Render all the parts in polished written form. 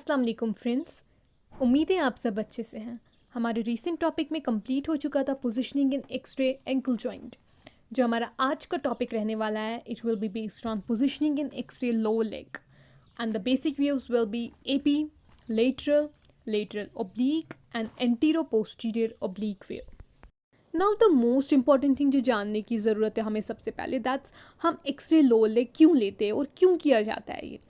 अस्सलाम वालेकुम फ्रेंड्स। उम्मीद है आप सब अच्छे से हैं। हमारे रीसेंट टॉपिक में कंप्लीट हो चुका था positioning in x-ray ankle joint. जो हमारा आज का टॉपिक रहने वाला है, it will be based on positioning in x-ray lower leg and the basic views will be AP, lateral, lateral oblique and antero posterior oblique view. Now the most important thing जो जानने की ज़रूरत है हमें सबसे पहले, दैट्स हम x-ray lower leg क्यों लेते हैं और क्यों किया जाता है ये।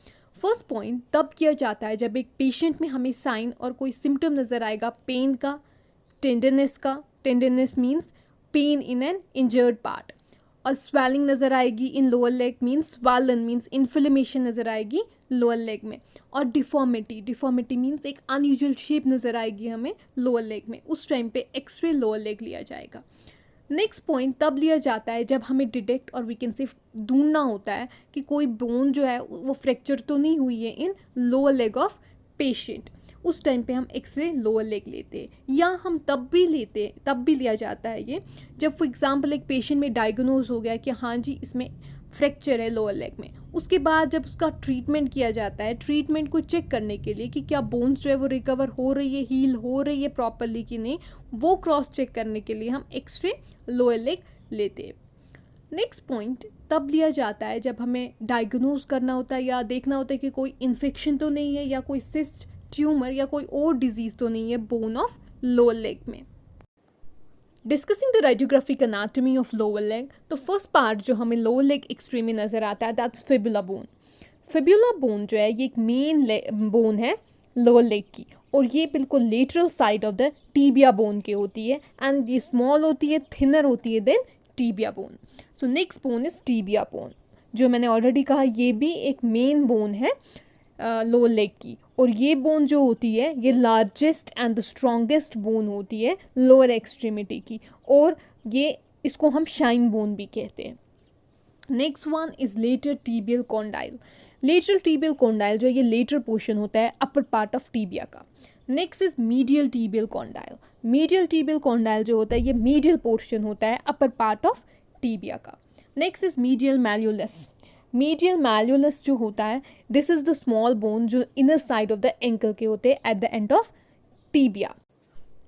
फर्स्ट पॉइंट तब किया जाता है जब एक पेशेंट में हमें साइन और कोई सिम्टम नज़र आएगा पेन का, टेंडरनेस का, tenderness means pain in an injured part, और स्वेलिंग नज़र आएगी इन lower leg means स्वालन means inflammation नज़र आएगी लोअर लेग में, और डिफॉर्मिटी, डिफॉर्मिटी मीन्स एक अनयूजुअल शेप नज़र आएगी हमें लोअर लेग में। उस टाइम पे एक्स-रे लोअर लेग लिया जाएगा। नेक्स्ट पॉइंट तब लिया जाता है जब हमें डिटेक्ट और वी कैन से ढूंढना होता है कि कोई बोन जो है वो फ्रैक्चर तो नहीं हुई है इन लोअर लेग ऑफ पेशेंट। उस टाइम पे हम एक्सरे लोअर लेग लेते हैं, या हम तब भी लिया जाता है ये जब फॉर एग्जांपल एक पेशेंट में डायग्नोज हो गया कि हाँ जी इसमें फ्रैक्चर है लोअर लेग में। उसके बाद जब उसका ट्रीटमेंट किया जाता है, ट्रीटमेंट को चेक करने के लिए कि क्या बोन्स जो है वो रिकवर हो रही है, हील हो रही है प्रॉपरली कि नहीं, वो क्रॉस चेक करने के लिए हम एक्सरे लोअर लेग लेते हैं। नेक्स्ट पॉइंट तब लिया जाता है जब हमें डायग्नोज करना होता है या देखना होता है कि कोई इन्फेक्शन तो नहीं है या कोई सिस्ट, ट्यूमर या कोई और डिजीज़ तो नहीं है बोन ऑफ लोअर लेग में। Discussing the radiographic anatomy of lower leg, तो फर्स्ट पार्ट जो हमें लोअर लेग एक्सट्रीम में नज़र आता है that's fibula bone. Fibula bone जो है ये एक मेन बोन है लोअर लेग की, और ये बिल्कुल lateral side of the tibia bone के होती है, एंड ये स्मॉल होती है, थिनर होती है then tibia bone. So next bone is tibia bone, जो मैंने ऑलरेडी कहा ये भी एक मेन बोन है लोअर लेग की, और ये बोन जो होती है ये largest and the strongest bone होती है लोअर एक्सट्रीमिटी की, और ये इसको हम शाइन बोन भी कहते हैं। Next one is lateral tibial condyle. Lateral tibial condyle जो है ये लेटर पोर्शन होता है अपर पार्ट ऑफ टीबिया का। Next is medial tibial condyle. Medial tibial condyle जो होता है ये मीडियल पोर्शन होता है अपर पार्ट ऑफ टीबिया का। Next is medial malleolus. Medial malleolus जो होता है this is the small bone जो inner side of the ankle के होते हैं at the end of tibia.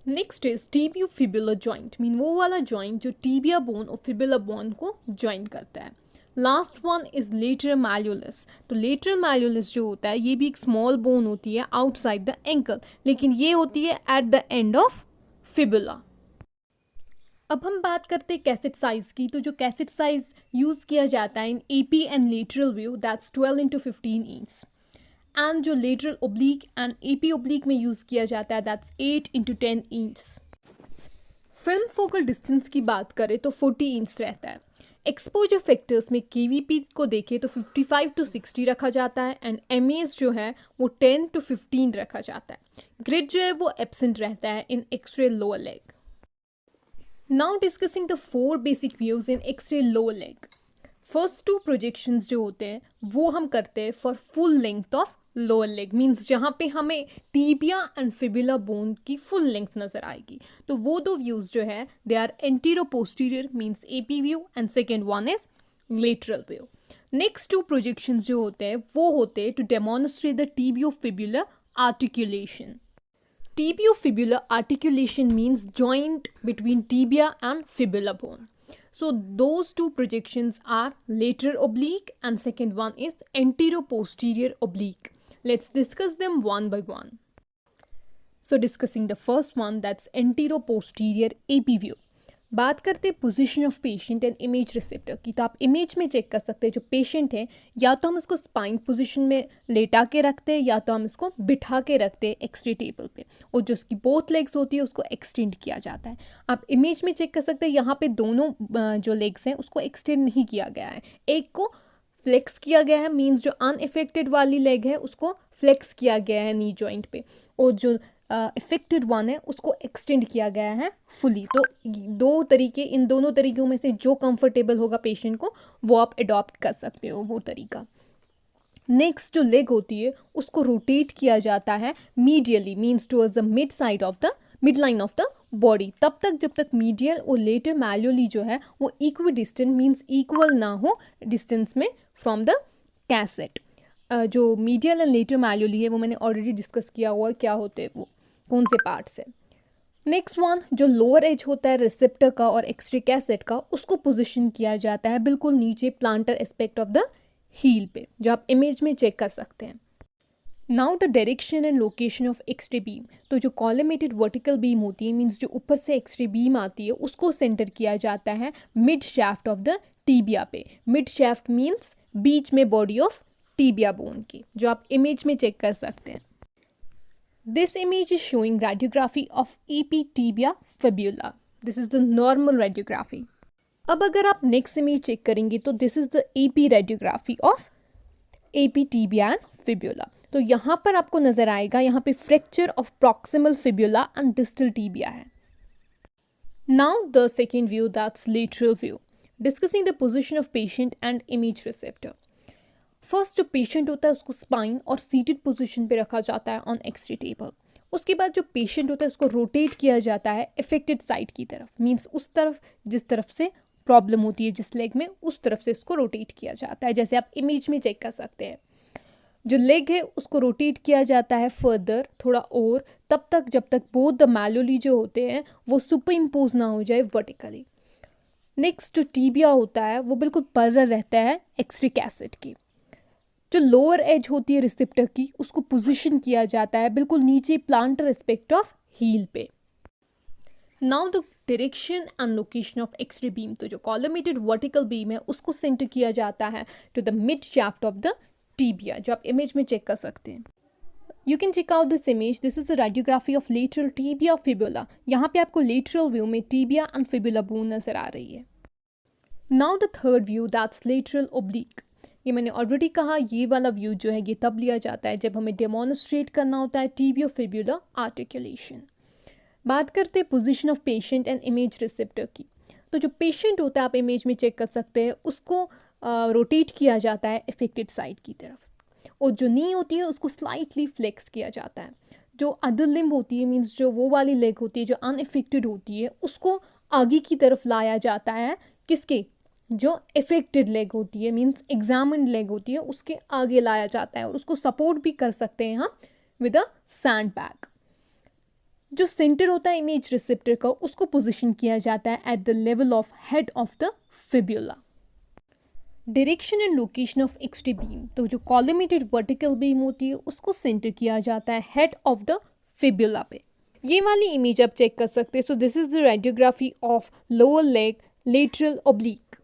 Next is tibio fibular joint, mean वो वाला जॉइंट जो टीबिया बोन और फिबुलर बोन को ज्वाइन करता है। Last one is lateral मैल्यूलस। तो लेटरल मैल्यूलस जो होता है ये भी एक स्मॉल बोन होती है आउटसाइड द एंकल, लेकिन ये होती है at the end of fibula. अब हम बात करते हैं कैसेट साइज की, तो जो कैसेट साइज यूज़ किया जाता है in AP and lateral view that's 12x15 inch, and जो lateral oblique and AP oblique में यूज़ किया जाता है that's 8x10 inch. Film focal distance की बात करें तो 40 इंच रहता है। एक्सपोजर फैक्टर्स में केवीपी को देखें तो 55 to 60 रखा जाता है, एंड एमएस जो है वो 10 to 15 रखा जाता है। ग्रिड जो है वो एब्सेंट रहता है in x-ray lower leg. Now discussing the 4 basic views in x-ray lower leg. First 2 projections जो होते हैं वो हम करते हैं for full length of lower leg, means जहाँ पे हमें टीबिया एंड फिबुला बोन की फुल लेंथ नज़र आएगी। तो वो 2 व्यूज़ जो है they are antero posterior means AP view, and second one is lateral view. Next 2 projections जो होते हैं वो होते हैं to demonstrate the tibio fibular articulation. Tibio-fibular articulation means joint between tibia and fibula bone. So those 2 projections are lateral oblique and second one is antero-posterior oblique. Let's discuss them one by one. So discussing the first one, that's antero-posterior AP view. बात करते हैं position of patient and image receptor की, तो आप image में check कर सकते हैं जो पेशेंट है या तो हम उसको स्पाइन पोजीशन में लेटा के रखते हैं या तो हम इसको बिठा के रखते हैं एक्सरे टेबल पे, और जो उसकी बोथ लेग्स होती है उसको एक्सटेंड किया जाता है। आप इमेज में चेक कर सकते हैं यहाँ पे दोनों जो लेग्स हैं उसको एक्सटेंड नहीं किया गया है, एक को फ्लेक्स किया गया है, मीन्स जो अनइफेक्टेड वाली लेग है उसको फ्लेक्स किया गया है नी जॉइंट पे, और जो इफेक्टेड वन है उसको एक्सटेंड किया गया है फुली। तो इन दोनों तरीकों में से जो कंफर्टेबल होगा पेशेंट को वो आप अडॉप्ट कर सकते हो वो तरीका। नेक्स्ट जो लेग होती है उसको रोटेट किया जाता है medially, means towards the mid side of the mid line of the body, तब तक जब तक मीडियल और लेटर मैल्यूली जो है वो इक्वी डिस्टेंट मीन्स इक्वल ना हो डिस्टेंस में फ्रॉम द कैसेट। जो मीडियल एंड लेटर मैल्यूली है वो मैंने ऑलरेडी डिस्कस किया हुआ है क्या होते हैं वो, कौन से पार्ट्स है। नेक्स्ट वन, जो लोअर एज होता है रिसेप्टर का और एक्सट्रिक एसिड का, उसको पोजीशन किया जाता है बिल्कुल नीचे plantar aspect of the heel पे, जो आप इमेज में चेक कर सकते हैं। Now the direction and location of x-ray beam, तो जो कॉलमेटेड वर्टिकल बीम होती है मीन्स जो ऊपर से एक्सरे बीम आती है उसको सेंटर किया जाता है mid shaft of the tibia पे। मिड शाफ्ट मीन्स बीच में बॉडी ऑफ टीबिया बोन की, जो आप इमेज में चेक कर सकते हैं। This image is showing radiography of AP tibia fibula. This is the normal radiography. अब अगर आप नेक्स्ट इमेज चेक करेंगे तो this is the AP radiography of AP tibia and fibula. तो यहाँ पर आपको नजर आएगा यहाँ पे fracture of proximal fibula and distal tibia है। Now the second view, that's lateral view, discussing the position of patient and image receptor. First जो पेशेंट होता है उसको स्पाइन और सीटेड पोजीशन पे रखा जाता है ऑन एक्सरे टेबल। उसके बाद जो पेशेंट होता है उसको रोटेट किया जाता है इफेक्टेड साइड की तरफ, मींस उस तरफ जिस तरफ से प्रॉब्लम होती है जिस लेग में, उस तरफ से इसको रोटेट किया जाता है, जैसे आप इमेज में चेक कर सकते हैं। जो लेग है उसको रोटेट किया जाता है फर्दर थोड़ा और, तब तक जब तक बोथ द मैल्यूली जो होते हैं वो सुपर इम्पोज ना हो जाए वर्टिकली। नेक्स्ट जो टीबिया होता है वो बिल्कुल पैरेलल रहता है एक्सट्रिक एसिड की। जो लोअर एज होती है रिसेप्टर की उसको पोजीशन किया जाता है बिल्कुल नीचे प्लांटर एस्पेक्ट ऑफ हील पे। Now the direction and location of x-ray beam, तो जो कॉलमेटेड वर्टिकल बीम है उसको सेंटर किया जाता है to the mid shaft of the tibia, जो आप इमेज में चेक कर सकते हैं। You can check out this image, this is a radiography of lateral tibia fibula. यहाँ पे आपको लेटरल व्यू में टीबिया एंड फिबुला बोन नजर आ रही है। Now the third view, that's lateral oblique. ये मैंने ऑलरेडी कहा, ये वाला व्यू जो है ये तब लिया जाता है जब हमें डेमोन्स्ट्रेट करना होता है टीबियो फिब्यूला आर्टिकुलेशन। बात करते हैं position of patient and image receptor की। तो जो पेशेंट होता है आप इमेज में चेक कर सकते हैं, उसको रोटेट किया जाता है इफेक्टेड साइड की तरफ, और जो नी होती है उसको स्लाइटली फ्लेक्स किया जाता है। जो अदर लिम्ब होती है मीन्स जो वो वाली लेग होती है जो अनइफेक्टेड होती है उसको आगे की तरफ लाया जाता है, किसके, जो इफेक्टेड लेग होती है मीन्स एग्जामिन्ड लेग होती है उसके आगे लाया जाता है, और उसको सपोर्ट भी कर सकते हैं हम विद अ सैंड बैग। जो सेंटर होता है इमेज रिसेप्टर का उसको पोजीशन किया जाता है at the level of head of the fibula. Direction and location of x-ray beam, तो जो कॉलमेटेड वर्टिकल बीम होती है उसको सेंटर किया जाता है हेड ऑफ द फिब्यूला पे। ये वाली इमेज आप चेक कर सकते हैं। So this is the radiography of lower leg lateral oblique.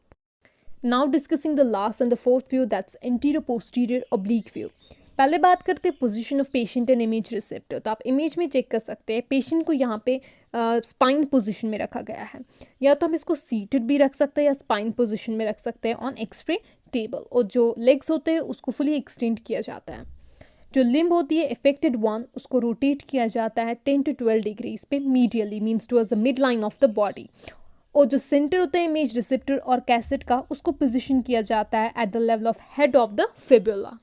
Now discussing the last and the fourth view, that's anterior posterior oblique view. पहले बात करते हैं position of patient and image receptor. तो आप इमेज में चेक कर सकते हैं पेशेंट को यहाँ पे स्पाइन पोजीशन में रखा गया है, या तो हम इसको सीटेड भी रख सकते हैं या स्पाइन पोजीशन में रख सकते हैं ऑन एक्सरे टेबल, और जो लेग्स होते हैं उसको फुली एक्सटेंड किया जाता है। जो लिम्ब होती है इफेक्टेड वन उसको रोटेट किया जाता है 10 to 12 डिग्रीज पे medially, means towards the mid line of the body, और जो सेंटर होता है इमेज रिसेप्टर और कैसेट का उसको पोजीशन किया जाता है at the level of head of the fibula.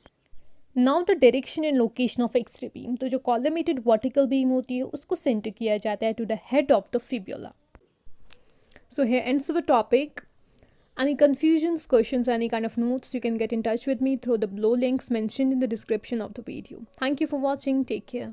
Now the direction and location of x-ray beam, तो जो कॉलमेटेड वर्टिकल बीम होती है उसको सेंटर किया जाता है to the head of the fibula. So here ends our topic. Any confusions, questions, any kind of notes, you can get in touch with me through the below links mentioned in the description of the video. Thank you for watching. Take care.